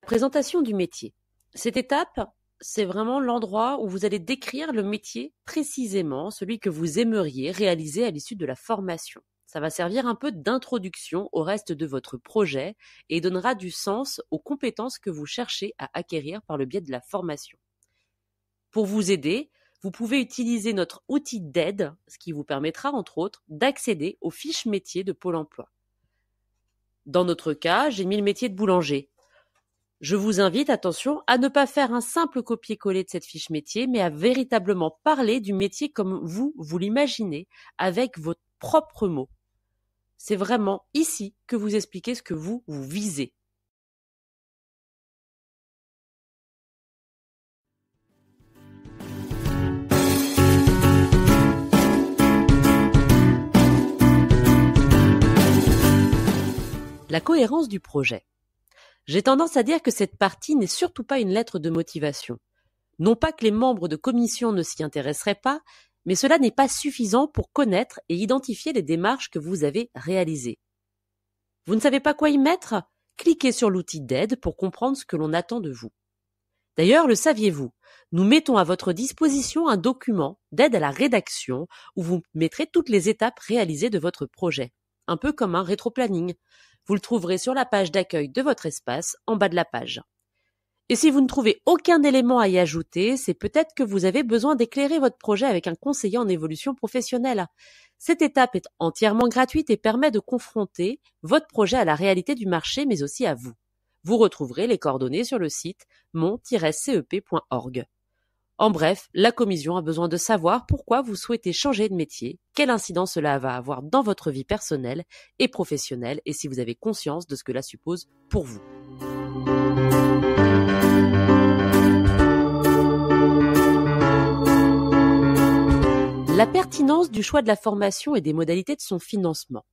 Présentation du métier. Cette étape, c'est vraiment l'endroit où vous allez décrire le métier précisément, celui que vous aimeriez réaliser à l'issue de la formation. Ça va servir un peu d'introduction au reste de votre projet et donnera du sens aux compétences que vous cherchez à acquérir par le biais de la formation. Pour vous aider, vous pouvez utiliser notre outil d'aide, ce qui vous permettra entre autres d'accéder aux fiches métiers de Pôle emploi. Dans notre cas, j'ai mis le métier de boulanger. Je vous invite, attention, à ne pas faire un simple copier-coller de cette fiche métier, mais à véritablement parler du métier comme vous l'imaginez, avec vos propres mots. C'est vraiment ici que vous expliquez ce que vous visez. La cohérence du projet. J'ai tendance à dire que cette partie n'est surtout pas une lettre de motivation. Non pas que les membres de commission ne s'y intéresseraient pas, mais cela n'est pas suffisant pour connaître et identifier les démarches que vous avez réalisées. Vous ne savez pas quoi y mettre ? Cliquez sur l'outil d'aide pour comprendre ce que l'on attend de vous. D'ailleurs, le saviez-vous ? Nous mettons à votre disposition un document d'aide à la rédaction où vous mettrez toutes les étapes réalisées de votre projet, un peu comme un rétro-planning. Vous le trouverez sur la page d'accueil de votre espace, en bas de la page. Et si vous ne trouvez aucun élément à y ajouter, c'est peut-être que vous avez besoin d'éclairer votre projet avec un conseiller en évolution professionnelle. Cette étape est entièrement gratuite et permet de confronter votre projet à la réalité du marché, mais aussi à vous. Vous retrouverez les coordonnées sur le site mon-cep.org. En bref, la commission a besoin de savoir pourquoi vous souhaitez changer de métier, quelle incidence cela va avoir dans votre vie personnelle et professionnelle, et si vous avez conscience de ce que cela suppose pour vous. La pertinence du choix de la formation et des modalités de son financement.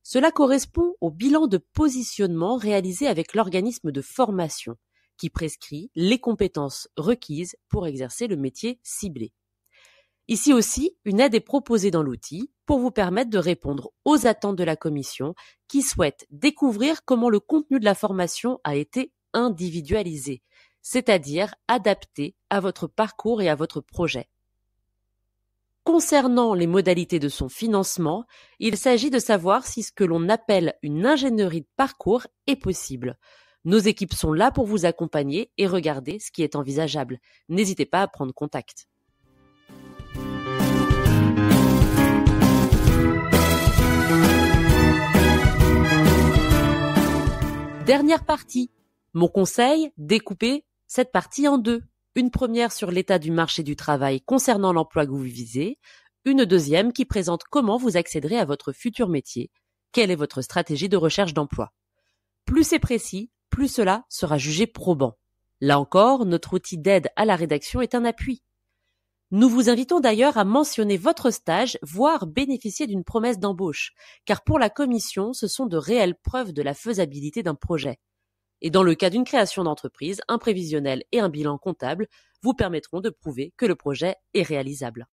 Cela correspond au bilan de positionnement réalisé avec l'organisme de formation, qui prescrit les compétences requises pour exercer le métier ciblé. Ici aussi, une aide est proposée dans l'outil pour vous permettre de répondre aux attentes de la commission qui souhaite découvrir comment le contenu de la formation a été individualisé, c'est-à-dire adapté à votre parcours et à votre projet. Concernant les modalités de son financement, il s'agit de savoir si ce que l'on appelle une ingénierie de parcours est possible. Nos équipes sont là pour vous accompagner et regarder ce qui est envisageable. N'hésitez pas à prendre contact. Dernière partie. Mon conseil, découpez cette partie en deux. Une première sur l'état du marché du travail concernant l'emploi que vous visez, une deuxième qui présente comment vous accéderez à votre futur métier, quelle est votre stratégie de recherche d'emploi. Plus c'est précis, plus cela sera jugé probant. Là encore, notre outil d'aide à la rédaction est un appui. Nous vous invitons d'ailleurs à mentionner votre stage, voire bénéficier d'une promesse d'embauche, car pour la commission, ce sont de réelles preuves de la faisabilité d'un projet. Et dans le cas d'une création d'entreprise, un prévisionnel et un bilan comptable vous permettront de prouver que le projet est réalisable.